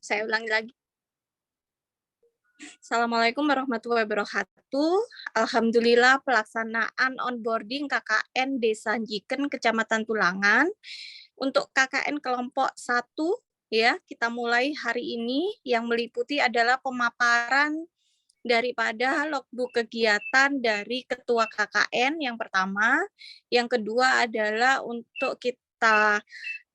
Saya ulangi lagi. Assalamualaikum warahmatullahi wabarakatuh. Alhamdulillah pelaksanaan onboarding KKN Desa Jiken Kecamatan Tulangan. Untuk KKN kelompok 1 ya, kita mulai hari ini yang meliputi adalah pemaparan daripada logbook kegiatan dari ketua KKN yang pertama. Yang kedua adalah untuk kita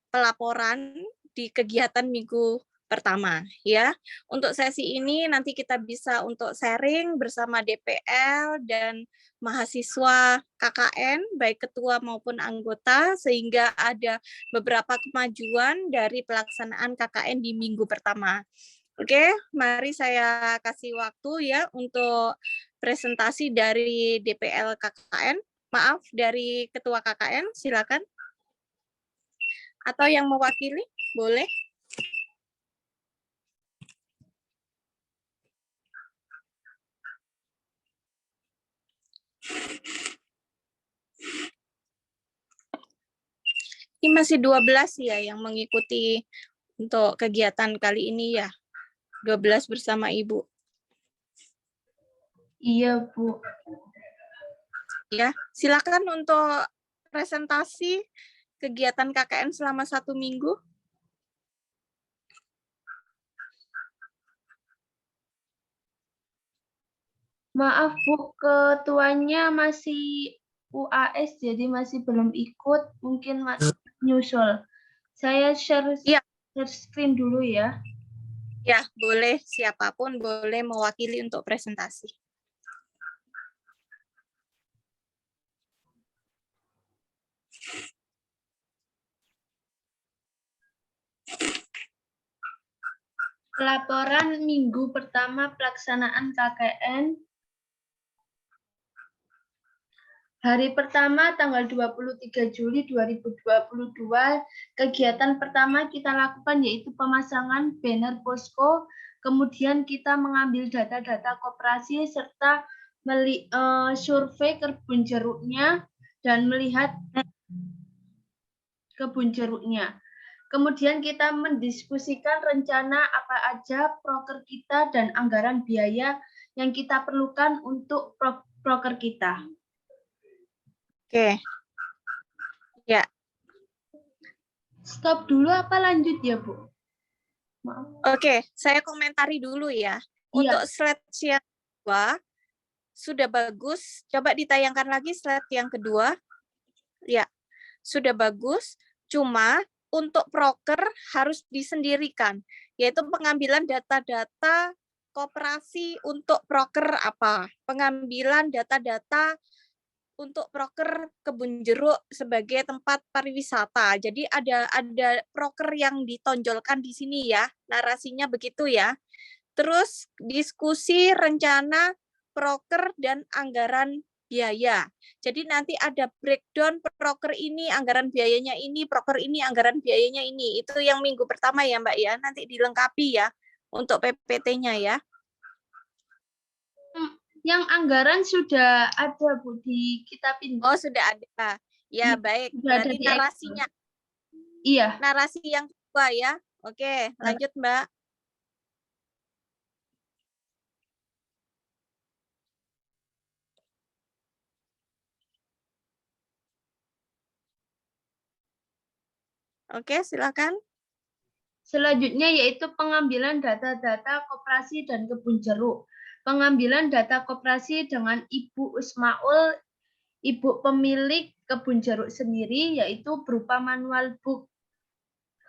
pelaporan di kegiatan minggu pertama ya. Untuk sesi ini nanti kita bisa untuk sharing bersama DPL dan mahasiswa KKN baik ketua maupun anggota sehingga ada beberapa kemajuan dari pelaksanaan KKN di minggu pertama. Oke, mari saya kasih waktu ya untuk presentasi dari DPL KKN. Maaf, dari ketua KKN, silakan. Atau yang mewakili, boleh. Ini masih 12 ya yang mengikuti untuk kegiatan kali ini ya. 12 bersama Ibu. Iya, Bu. Ya, silakan untuk presentasi kegiatan KKN selama 1 minggu. Maaf, Bu, ketuanya masih UAS, jadi masih belum ikut. Mungkin masih nyusul. Saya share screen dulu ya. Ya, boleh. Siapapun boleh mewakili untuk presentasi. Laporan minggu pertama pelaksanaan KKN. Hari pertama tanggal 23 Juli 2022, kegiatan pertama kita lakukan yaitu pemasangan banner posko, kemudian kita mengambil data-data koperasi serta survei kebun jeruknya dan melihat kebun jeruknya. Kemudian kita mendiskusikan rencana apa aja proker kita dan anggaran biaya yang kita perlukan untuk proker kita. Oke. Ya. Stop dulu apa lanjut ya, Bu? Maaf. Oke, saya komentari dulu ya. Untuk slide yang kedua, sudah bagus. Coba ditayangkan lagi slide yang kedua. Ya, sudah bagus. Cuma untuk proker harus disendirikan, yaitu pengambilan data-data koperasi untuk proker apa? Pengambilan data-data untuk proker kebun jeruk sebagai tempat pariwisata. Jadi ada proker yang ditonjolkan di sini ya, narasinya begitu ya. Terus diskusi rencana proker dan anggaran biaya. Jadi nanti ada breakdown proker ini, anggaran biayanya ini, proker ini, anggaran biayanya ini. Itu yang minggu pertama ya Mbak ya, nanti dilengkapi ya untuk PPT-nya ya. Yang anggaran sudah ada, Bu, di kitab ini. Oh, sudah ada. Ya, baik. Berarti narasinya. Iya. Narasi yang kedua ya. Oke, lanjut Mbak. Oke, silakan. Selanjutnya yaitu pengambilan data-data koperasi dan kebun jeruk. Pengambilan data koperasi dengan Ibu Usmaul, Ibu pemilik kebun jeruk sendiri, yaitu berupa manual book,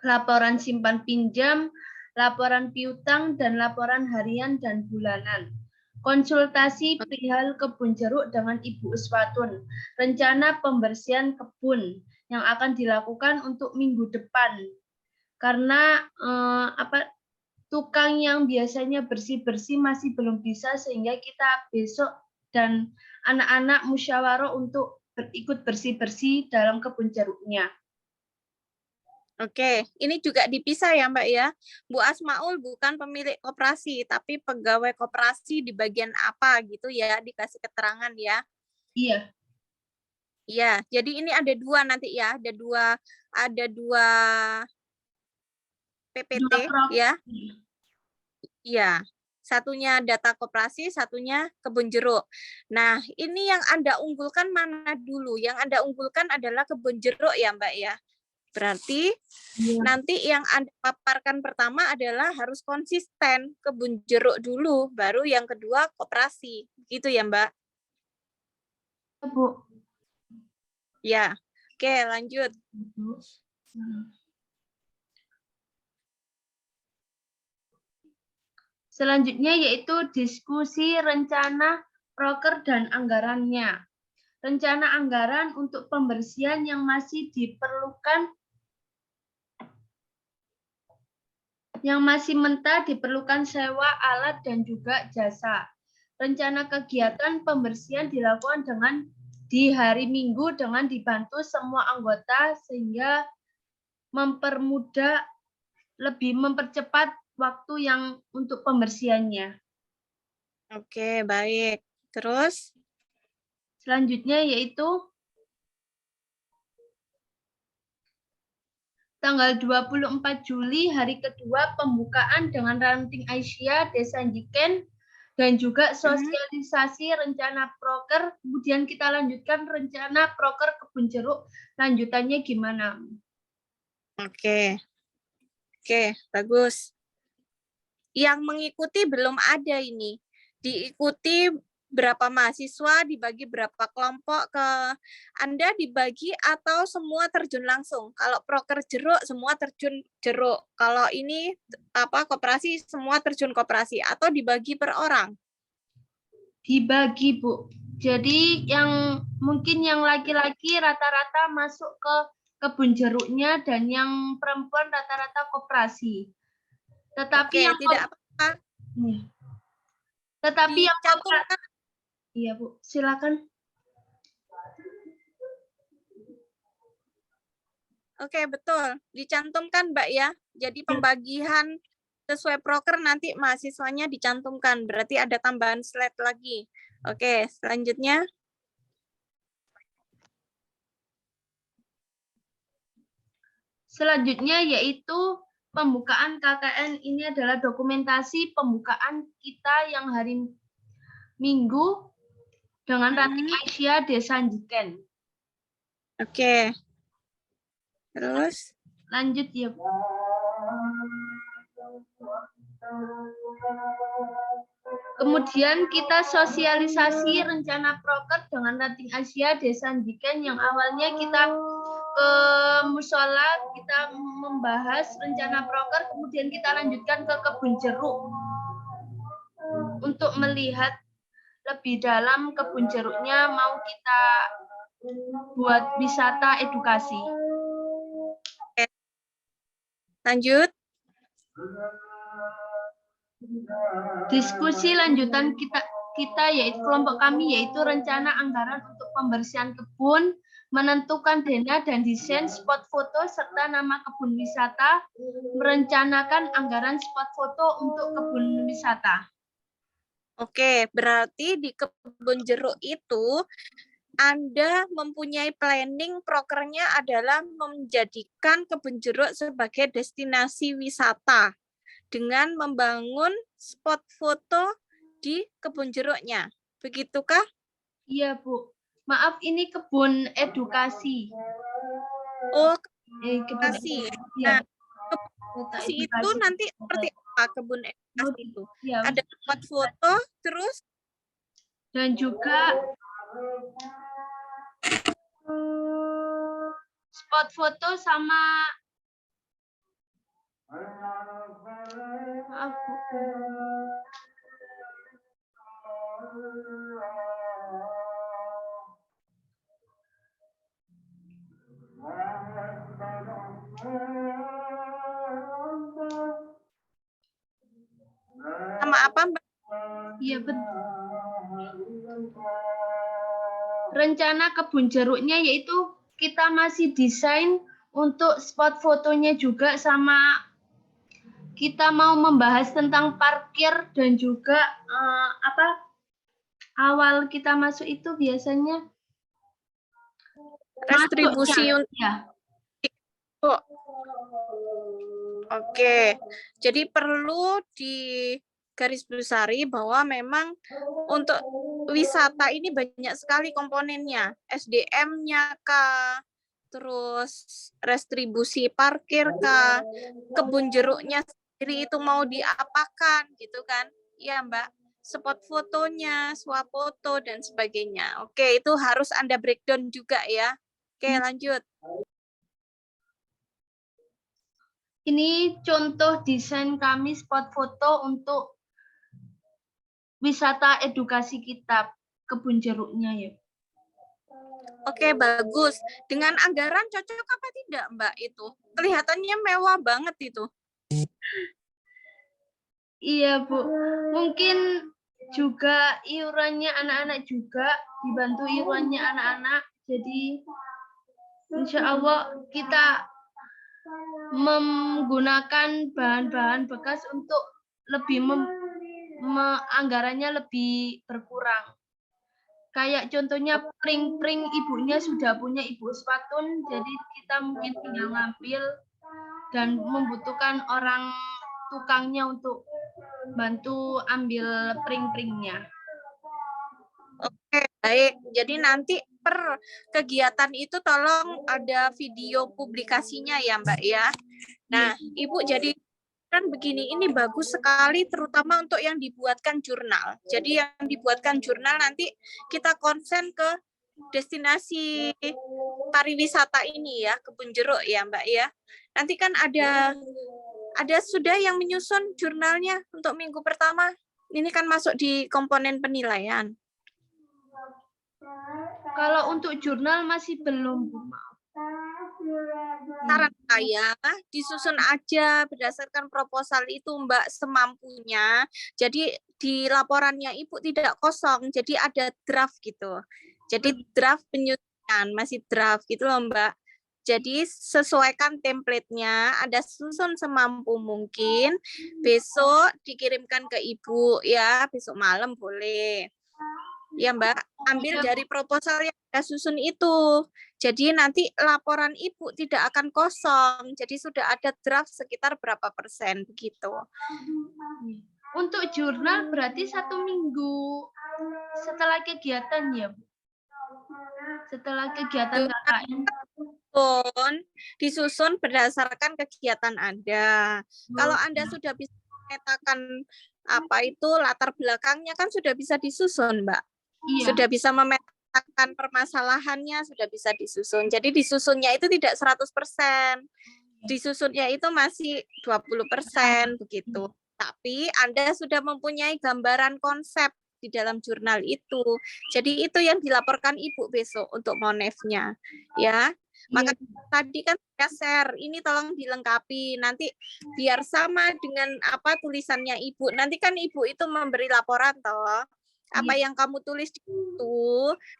laporan simpan pinjam, laporan piutang, dan laporan harian dan bulanan. Konsultasi perihal kebun jeruk dengan Ibu Uswatun, rencana pembersihan kebun yang akan dilakukan untuk minggu depan. Karena tukang yang biasanya bersih-bersih masih belum bisa, sehingga kita besok dan anak-anak musyawarah untuk ikut bersih-bersih dalam kebun jeruknya. Oke, ini juga dipisah ya Mbak ya. Bu Asmaul bukan pemilik koperasi, tapi pegawai koperasi di bagian apa gitu ya, dikasih keterangan ya. Iya. Iya, jadi ini ada dua nanti ya, ada dua PPT ya. Iya, satunya data koperasi, satunya kebun jeruk. Nah, ini yang Anda unggulkan mana dulu? Yang Anda unggulkan adalah kebun jeruk ya, Mbak ya. Berarti nanti yang Anda paparkan pertama adalah harus konsisten kebun jeruk dulu, baru yang kedua koperasi. Gitu ya, Mbak? Bu. Ya. Oke, lanjut. Selanjutnya yaitu diskusi rencana proker dan anggarannya. Rencana anggaran untuk pembersihan yang masih mentah diperlukan sewa alat dan juga jasa. Rencana kegiatan pembersihan dilakukan di hari Minggu dengan dibantu semua anggota sehingga lebih mempercepat waktu yang untuk pembersihannya. Oke, baik. Terus? Selanjutnya yaitu tanggal 24 Juli, hari kedua pembukaan dengan ranting Aisyah, Desa Njiken, dan juga sosialisasi rencana proker. Kemudian kita lanjutkan rencana proker kebun jeruk. Lanjutannya gimana? Oke. Oke, bagus. Yang mengikuti belum ada ini. Diikuti berapa mahasiswa, dibagi berapa kelompok ke Anda dibagi atau semua terjun langsung. Kalau proker jeruk semua terjun jeruk. Kalau ini koperasi semua terjun koperasi atau dibagi per orang. Dibagi, Bu. Jadi yang mungkin yang laki-laki rata-rata masuk ke kebun jeruknya dan yang perempuan rata-rata koperasi. Tetapi Oke, yang tidak apa-apa. Tetapi yang Dicantumkan. Iya, Bu. Silakan. Oke, betul. Dicantumkan, Mbak ya. Jadi pembagian sesuai proker nanti mahasiswanya dicantumkan. Berarti ada tambahan slide lagi. Oke, selanjutnya. Selanjutnya yaitu pembukaan KKN. Ini adalah dokumentasi pembukaan kita yang hari Minggu dengan ranting Aisyah Desa Njiken. Oke. Terus? Lanjut ya, Bu. Kemudian kita sosialisasi rencana proker dengan ranting Asia Desa Njiken yang awalnya kita ke musola, kita membahas rencana proker, kemudian kita lanjutkan ke kebun jeruk untuk melihat lebih dalam kebun jeruknya, mau kita buat wisata edukasi. Oke. Lanjut. Diskusi lanjutan kita yaitu kelompok kami yaitu rencana anggaran untuk pembersihan kebun, menentukan dana dan desain spot foto serta nama kebun wisata, merencanakan anggaran spot foto untuk kebun wisata. Oke, berarti di kebun jeruk itu Anda mempunyai planning prokernya adalah menjadikan kebun jeruk sebagai destinasi wisata dengan membangun spot foto di kebun jeruknya. Begitukah? Iya, Bu. Maaf, ini kebun edukasi. Oh, Kebun edukasi. Iya. Nah, kebun edukasi itu nanti seperti apa kebun edukasi itu? Ya, Ada spot foto, terus? Dan juga spot foto sama Sama apa, Mbak? Iya, betul. Rencana kebun jeruknya yaitu kita masih desain untuk spot fotonya juga, sama kita mau membahas tentang parkir dan juga awal kita masuk itu biasanya Restribusi untuk ya. Oke, jadi perlu di garis besari bahwa memang untuk wisata ini banyak sekali komponennya, SDM-nya kah, terus restribusi parkir kah, kebun jeruknya sendiri itu mau diapakan gitu kan, ya Mbak, spot fotonya, swafoto dan sebagainya. Oke, itu harus Anda breakdown juga ya. Oke, lanjut. Ini contoh desain kami spot foto untuk wisata edukasi kita kebun jeruknya ya. Oke, bagus. Dengan anggaran cocok apa tidak, Mbak, itu? Kelihatannya mewah banget itu. Iya, Bu. Mungkin juga iurannya anak-anak juga, dibantu iurannya anak-anak. Jadi insya Allah kita menggunakan bahan-bahan bekas untuk lebih anggarannya lebih berkurang. Kayak contohnya pring-pring ibunya sudah punya ibu spatun, jadi kita mungkin tinggal ngambil dan membutuhkan orang tukangnya untuk bantu ambil pring-pringnya. Oke, baik. Jadi nanti per kegiatan itu tolong ada video publikasinya ya, Mbak ya. Nah, Ibu jadi kan begini, ini bagus sekali terutama untuk yang dibuatkan jurnal. Jadi yang dibuatkan jurnal nanti kita konsen ke destinasi pariwisata ini ya, kebun jeruk ya Mbak ya. Nanti kan ada sudah yang menyusun jurnalnya untuk minggu pertama. Ini kan masuk di komponen penilaian. Kalau untuk jurnal masih belum, Bu. Saran saya disusun aja berdasarkan proposal itu Mbak semampunya. Jadi di laporannya Ibu tidak kosong, jadi ada draft gitu. Jadi draft penyusunan, masih draft gitu loh Mbak. Jadi sesuaikan template-nya, Anda susun semampu mungkin. Besok dikirimkan ke Ibu ya, besok malam boleh. Ya Mbak, ambil dari proposal yang Anda susun itu. Jadi nanti laporan Ibu tidak akan kosong. Jadi sudah ada draft sekitar berapa persen begitu. Untuk jurnal berarti 1 minggu setelah kegiatan ya, Bu? Setelah kegiatan KKN. Disusun berdasarkan kegiatan Anda. Kalau Anda sudah bisa memetakan apa itu latar belakangnya kan sudah bisa disusun, Mbak. Iya. Sudah bisa memetakan permasalahannya, sudah bisa disusun. Jadi disusunnya itu tidak 100%. Disusunnya itu masih 20% begitu. Tapi Anda sudah mempunyai gambaran konsep di dalam jurnal itu. Jadi itu yang dilaporkan Ibu besok untuk monefnya. Ya. Maka tadi kan saya share, ini tolong dilengkapi. Nanti biar sama dengan apa tulisannya Ibu. Nanti kan Ibu itu memberi laporan toh. Apa yang kamu tulis itu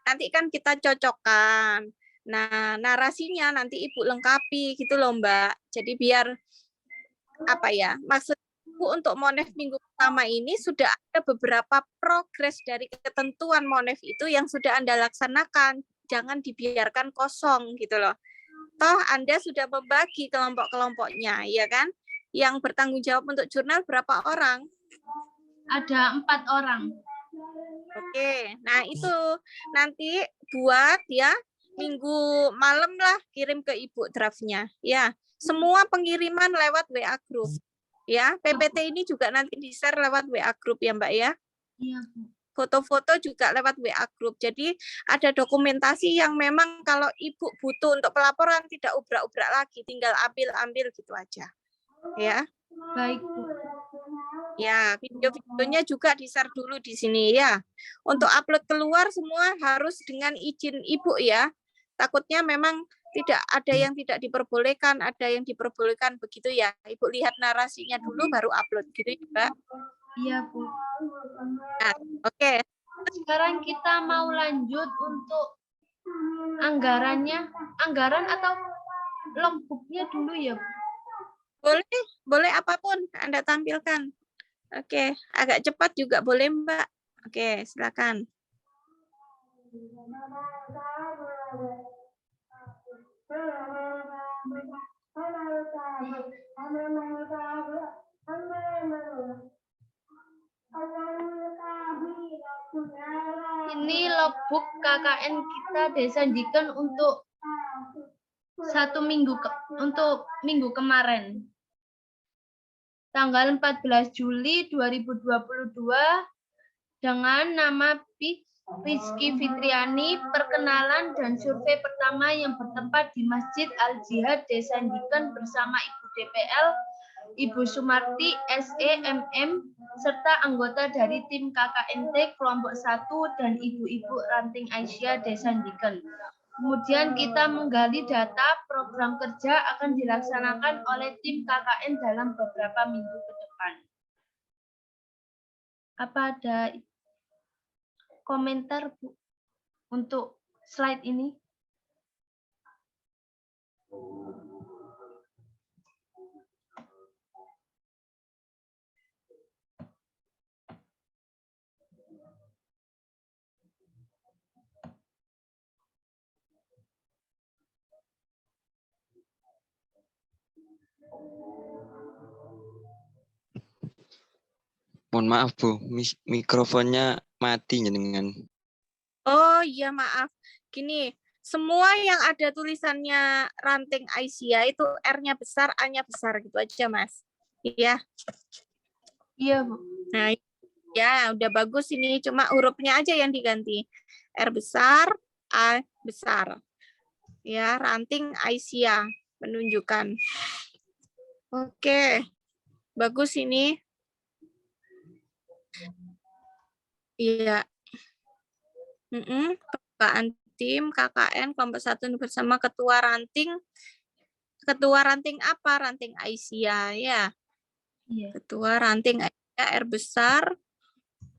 nanti kan kita cocokkan. Nah, narasinya nanti Ibu lengkapi gitu loh, Mbak. Jadi biar apa ya? Maksud Ibu untuk monef minggu pertama ini sudah ada beberapa progres dari ketentuan monef itu yang sudah Anda laksanakan. Jangan dibiarkan kosong gitu loh. Toh Anda sudah membagi kelompok-kelompoknya, ya kan? Yang bertanggung jawab untuk jurnal berapa orang? Ada 4 orang. Oke, nah itu nanti buat ya minggu malam lah kirim ke Ibu draftnya. Ya, semua pengiriman lewat WA group. Ya, PPT ini juga nanti di-share lewat WA group ya Mbak ya. Iya, Bu. Foto-foto juga lewat WA group. Jadi ada dokumentasi yang memang kalau Ibu butuh untuk pelaporan tidak ubrak-ubrak lagi, tinggal ambil-ambil gitu aja. Ya. Baik, Bu. Ya, video-videonya juga di-share dulu di sini ya. Untuk upload keluar semua harus dengan izin Ibu ya. Takutnya memang tidak ada yang tidak diperbolehkan, ada yang diperbolehkan begitu ya. Ibu lihat narasinya dulu baru upload gitu ya, Mbak. Iya, Bu. Nah, oke. Sekarang kita mau lanjut untuk anggarannya. Anggaran atau logbooknya dulu ya, Bu? Boleh apapun Anda tampilkan. Oke, agak cepat juga boleh, Mbak. Oke, silakan. ini logbook KKN kita Desa Njiken untuk untuk minggu kemarin. Tanggal 14 Juli 2022 dengan nama Rizky Fitriani, perkenalan dan survei pertama yang bertempat di Masjid Al-Jihad Desa Njiken bersama Ibu DPL, Ibu Sumarti, SEMM, serta anggota dari tim KKNT kelompok 1 dan ibu-ibu ranting Aisyah Desa Njiken. Kemudian kita menggali data program kerja akan dilaksanakan oleh tim KKN dalam beberapa minggu ke depan. Apa ada komentar, Bu, untuk slide ini? Mohon maaf Bu, mikrofonnya mati jenengan. Oh iya maaf. Gini, semua yang ada tulisannya ranting Aisyah itu R-nya besar, A-nya besar gitu aja Mas. Iya. Iya, Bu. Nah, ya udah bagus ini, cuma hurufnya aja yang diganti. R besar, A besar. Ya, ranting Aisyah menunjukkan. Oke. Bagus ini. Iya. Pembukaan tim KKN kelompok 1 bersama ketua ranting. Ketua ranting apa? Ranting Aisyah ya. Iya. Ketua ranting Aisyah R besar.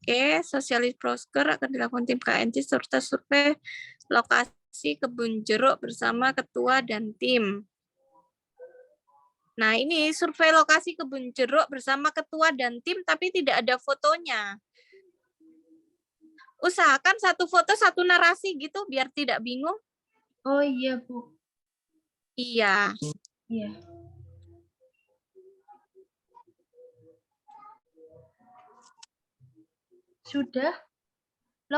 Oke, sosialis prosker akan dilakukan tim KNT serta survei lokasi kebun jeruk bersama ketua dan tim. Nah, ini survei lokasi kebun jeruk bersama ketua dan tim tapi tidak ada fotonya. Usahakan satu foto satu narasi gitu biar tidak bingung. Oh iya, Bu. Iya. Iya. Sudah?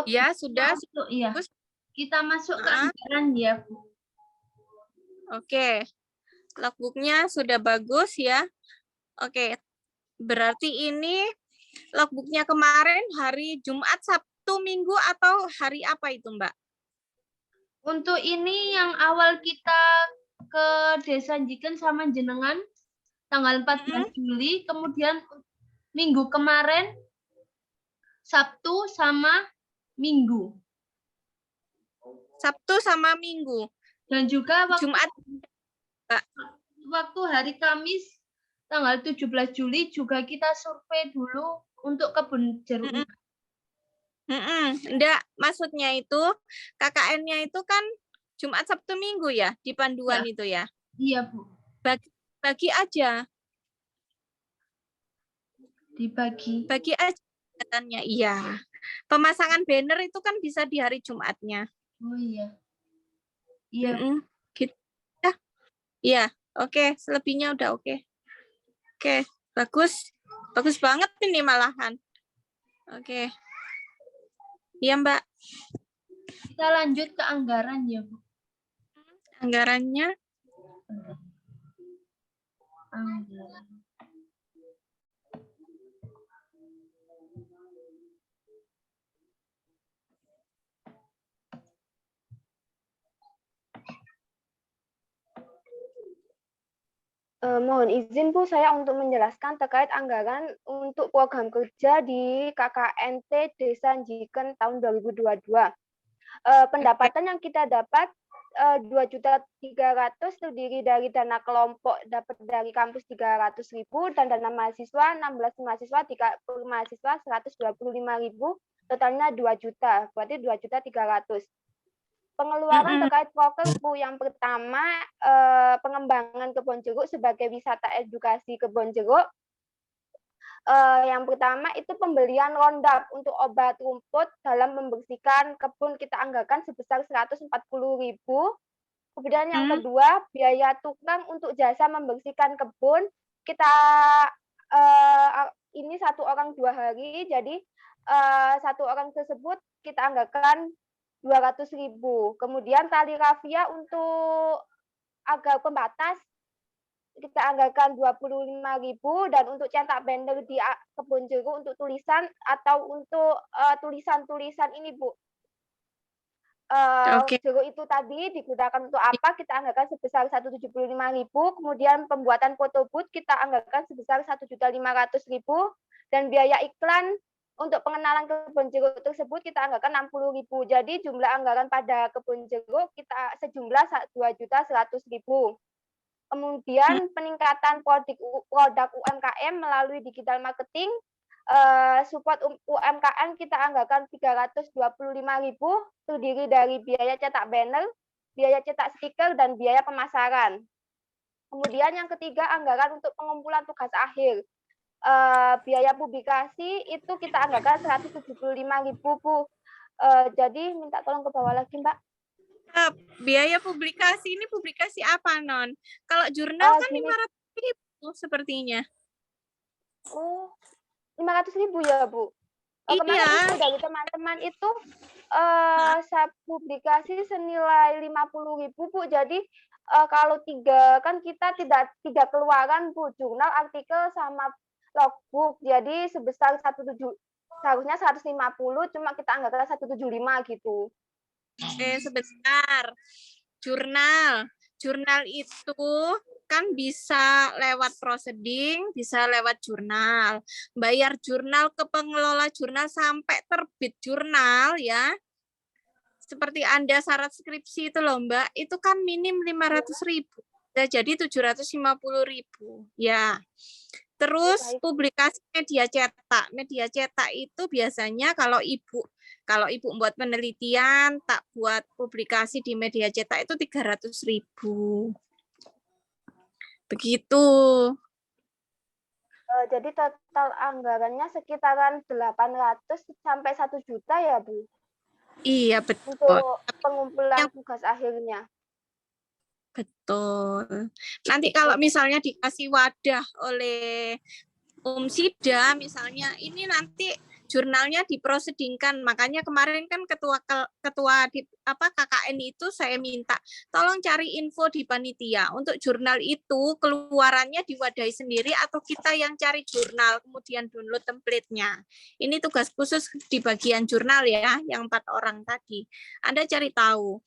Ya, sudah. Iya. Kita masuk ke anggaran ya, Bu. Oke. Logbooknya sudah bagus ya. Oke. Berarti ini logbooknya kemarin hari Jumat, Sabtu, Minggu atau hari apa itu, Mbak? Untuk ini yang awal kita ke Desa Njiken sama jenengan tanggal 14 Juli, kemudian minggu kemarin Sabtu sama Minggu. Sabtu sama Minggu. Dan juga Jumat, Mbak. Waktu hari Kamis tanggal 17 Juli juga kita survei dulu untuk kebun jeruk. Enggak, maksudnya itu KKN-nya itu kan Jumat, Sabtu, Minggu ya di panduan Ya. itu ya. Iya, Bu. Bagi aja. Dibagi. Bagi aja katanya. Iya. Pemasangan banner itu kan bisa di hari Jumatnya. Oh iya. Iya. Gitu. Ya. Iya, oke, selebihnya udah oke. Oke, bagus. Bagus banget ini malahan. Oke. Iya, Mbak. Kita lanjut ke anggaran ya, Bu. Anggarannya? Anggaran. Mohon izin Bu, saya untuk menjelaskan terkait anggaran untuk program kerja di KKNT Desa Njiken tahun 2022. Pendapatan yang kita dapat 2.300.000 terdiri dari dana kelompok dapat dari kampus 300.000 dan dana mahasiswa 16 mahasiswa per mahasiswa 125.000, totalnya 2 juta, berarti 2.300.000. Pengeluaran terkait proker Bu, yang pertama pengembangan kebun jeruk sebagai wisata edukasi kebun jeruk. Yang pertama itu pembelian Roundup untuk obat rumput dalam membersihkan kebun kita anggarkan sebesar 140.000. Kemudian yang kedua biaya tukang untuk jasa membersihkan kebun kita ini 1 orang 2 hari, jadi 1 orang tersebut kita anggarkan 200.000. Kemudian tali rafia untuk agar pembatas kita anggarkan 25.000, dan untuk cetak banner di Kebon Jeruk untuk tulisan atau untuk tulisan-tulisan ini, Bu. Oke. Jeruk itu tadi digunakan untuk apa? Kita anggarkan sebesar 175.000. Kemudian pembuatan foto booth kita anggarkan sebesar 1.500.000, dan biaya iklan untuk pengenalan Kebon Jeruk tersebut kita anggarkan 60.000. Jadi jumlah anggaran pada Kebon Jeruk kita sejumlah 2.100.000. Kemudian peningkatan produk UMKM melalui digital marketing, support UMKM kita anggarkan 325.000, terdiri dari biaya cetak banner, biaya cetak stiker, dan biaya pemasaran. Kemudian yang ketiga, anggaran untuk pengumpulan tugas akhir. Biaya publikasi itu kita anggarkan 175.000, Bu. Jadi minta tolong ke bawah lagi, Mbak. Biaya publikasi ini publikasi apa, Non? Kalau jurnal kan 500.000 sepertinya. Oh, 500.000 ya, Bu? Kemarin Iya. itu dari teman-teman itu saya publikasi senilai 50.000, Bu. Jadi kalau kan kita tidak keluaran, Bu, jurnal, artikel, sama logbook. Jadi sebesar seharusnya 150, cuma kita anggarkan 175 gitu. Sebentar. Jurnal itu kan bisa lewat proseding, bisa lewat jurnal. Bayar jurnal ke pengelola jurnal sampai terbit jurnal ya. Seperti Anda syarat skripsi itu loh, Mbak, itu kan minim 500.000. Jadi 750.000 ya. Terus publikasi media cetak. Media cetak itu biasanya kalau ibu buat penelitian, tak buat publikasi di media cetak itu 300.000. Begitu. Jadi total anggarannya sekitaran 800 sampai 1 juta ya, Bu? Iya, betul. Untuk pengumpulan tugas akhirnya. Betul. Nanti kalau misalnya dikasih wadah oleh Umsida misalnya, ini nanti jurnalnya diprosedingkan. Makanya kemarin kan ketua di KKN itu saya minta tolong cari info di panitia untuk jurnal itu keluarannya diwadahi sendiri atau kita yang cari jurnal kemudian download template-nya. Ini tugas khusus di bagian jurnal ya, yang 4 orang tadi. Anda cari tahu.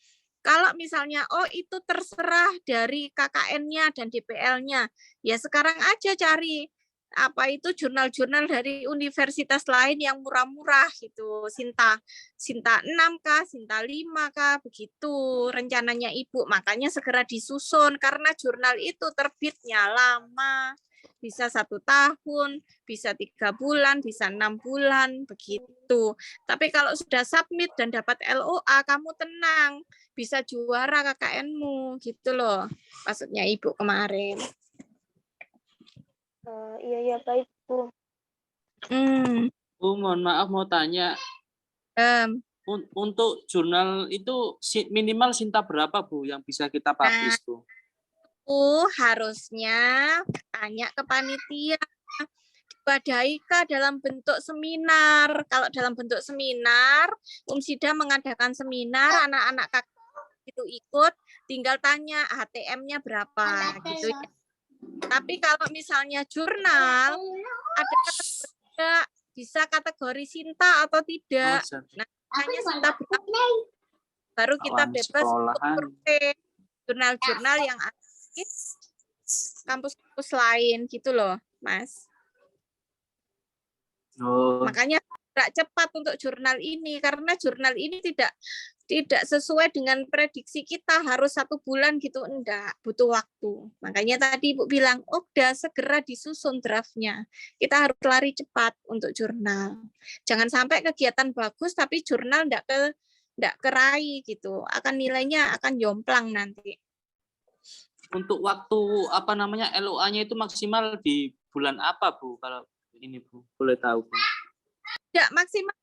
Kalau misalnya itu terserah dari KKN-nya dan DPL-nya, ya sekarang aja cari jurnal-jurnal dari universitas lain yang murah-murah gitu, Sinta 6K, Sinta 5K, begitu rencananya Ibu. Makanya segera disusun karena jurnal itu terbitnya lama, bisa 1 tahun, bisa 3 bulan, bisa 6 bulan, begitu. Tapi kalau sudah submit dan dapat LOA, kamu tenang, bisa juara KKN-mu, gitu loh. Maksudnya Ibu kemarin. Iya, baik, Bu. Bu, mohon maaf mau tanya. Untuk jurnal itu minimal Sinta berapa, Bu, yang bisa kita publish, Bu? Harusnya tanya ke panitia. Diwadahi dalam bentuk seminar. Kalau dalam bentuk seminar, Umsida mengadakan seminar, anak-anak itu ikut, tinggal tanya HTM-nya berapa, gitu ya. Tapi kalau misalnya jurnal, ada kategori, bisa kategori Sinta atau tidak. Nah, hanya Sinta berapa, baru kita bebas untuk jurnal-jurnal yang ada di kampus-kampus lain, gitu loh, Mas. Makanya tidak cepat untuk jurnal ini, karena jurnal ini tidak sesuai dengan prediksi kita, harus 1 bulan gitu, enggak, butuh waktu. Makanya tadi Ibu bilang, udah segera disusun draftnya. Kita harus lari cepat untuk jurnal. Jangan sampai kegiatan bagus tapi jurnal enggak keraih gitu, nilainya akan jomplang nanti. Untuk waktu LOA-nya itu maksimal di bulan apa, Bu? Kalau ini, Bu, boleh tahu, Bu? Tidak maksimal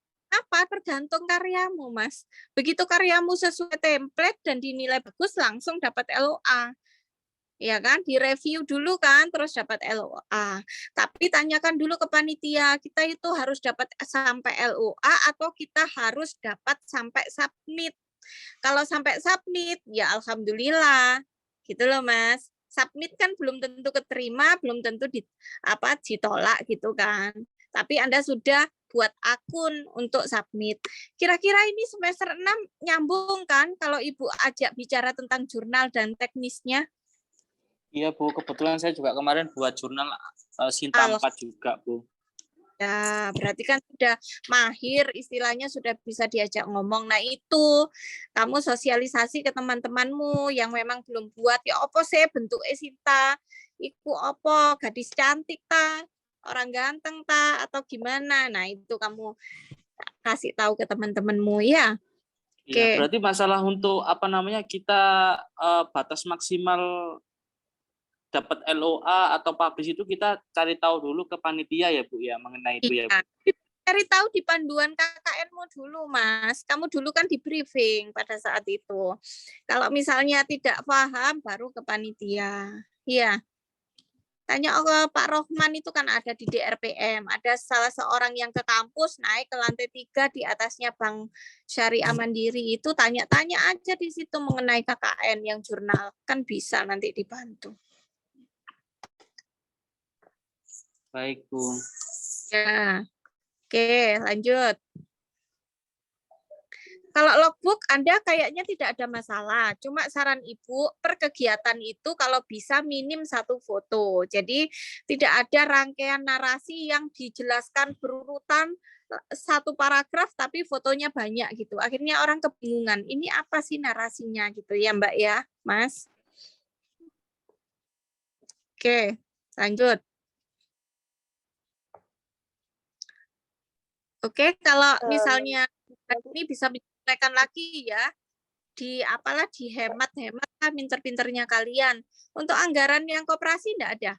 tergantung karyamu, Mas. Begitu karyamu sesuai template dan dinilai bagus, langsung dapat LOA. Ya kan, direview dulu kan, terus dapat LOA. Tapi tanyakan dulu ke panitia, kita itu harus dapat sampai LOA atau kita harus dapat sampai submit. Kalau sampai submit, ya alhamdulillah, gitu loh Mas. Submit kan belum tentu keterima, belum tentu ditolak gitu kan. Tapi Anda sudah buat akun untuk submit. Kira-kira ini semester 6 nyambung kan kalau Ibu ajak bicara tentang jurnal dan teknisnya? Iya Bu, kebetulan saya juga kemarin buat jurnal Sinta 4 juga Bu. Ya, berarti kan sudah mahir, istilahnya sudah bisa diajak ngomong. Nah itu, kamu sosialisasi ke teman-temanmu yang memang belum buat, ya apa sih bentuk Sinta, iku apa, gadis cantik ta, orang ganteng ta, atau gimana. Nah itu kamu kasih tahu ke teman-temanmu ya. Iya, berarti masalah untuk apa namanya kita batas maksimal dapat LOA atau publish itu kita cari tahu dulu ke panitia ya Bu ya mengenai itu ya Bu. Cari tahu di panduan KKN-mu dulu Mas. Kamu dulu kan di briefing pada saat itu. Kalau misalnya tidak paham baru ke panitia. Iya. Tanya ke Pak Rohman itu kan ada di DRPM. Ada salah seorang yang ke kampus naik ke lantai 3 di atasnya Bank Syariah Mandiri itu tanya-tanya aja di situ mengenai KKN yang jurnal. Kan bisa nanti dibantu. Baik Bu. Ya. Oke, lanjut. Kalau logbook Anda kayaknya tidak ada masalah. Cuma saran Ibu, per kegiatan itu kalau bisa minim 1 foto. Jadi tidak ada rangkaian narasi yang dijelaskan berurutan 1 paragraf tapi fotonya banyak gitu. Akhirnya orang kebingungan, ini apa sih narasinya gitu ya Mbak ya, Mas? Oke, lanjut. Oke, kalau misalnya ini bisa disampaikan lagi ya, dihemat lah pinter-pinternya kalian. Untuk anggaran yang koperasi enggak ada?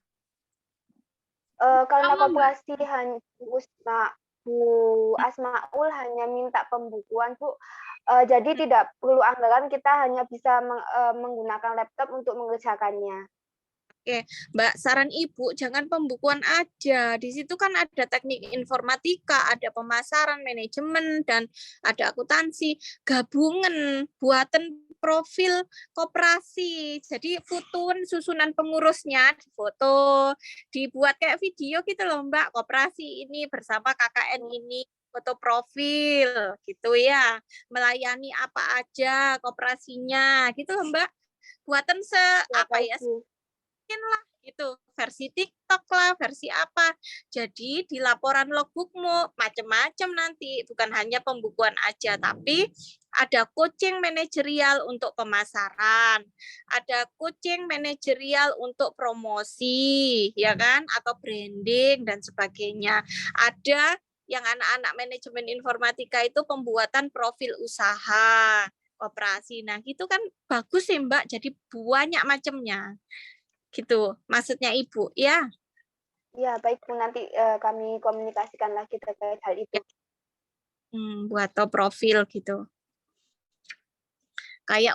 Karena koperasi hanya Bu Asmaul hanya minta pembukuan Bu, jadi tidak perlu anggaran, kita hanya bisa menggunakan laptop untuk mengerjakannya. Oke, Mbak, saran Ibu jangan pembukuan aja. Di situ kan ada teknik informatika, ada pemasaran, manajemen, dan ada akuntansi. Gabungan, buatan profil koperasi. Jadi fotoin susunan pengurusnya, difoto, dibuat kayak video gitu loh Mbak. Koperasi ini bersama KKN ini, foto profil gitu ya. Melayani apa aja koperasinya gitu loh Mbak. Buatan lah itu versi TikTok lah, versi apa. Jadi di laporan logbookmu macam-macam nanti, bukan hanya pembukuan aja, tapi ada coaching manajerial untuk pemasaran, ada coaching manajerial untuk promosi, ya kan, atau branding dan sebagainya. Ada yang anak-anak manajemen informatika itu pembuatan profil usaha koperasi. Nah, itu kan bagus sih Mbak, jadi banyak macamnya. Gitu maksudnya Ibu ya. Ya baik Bu, nanti kami komunikasikan lagi terkait hal itu. Buat profil gitu kayak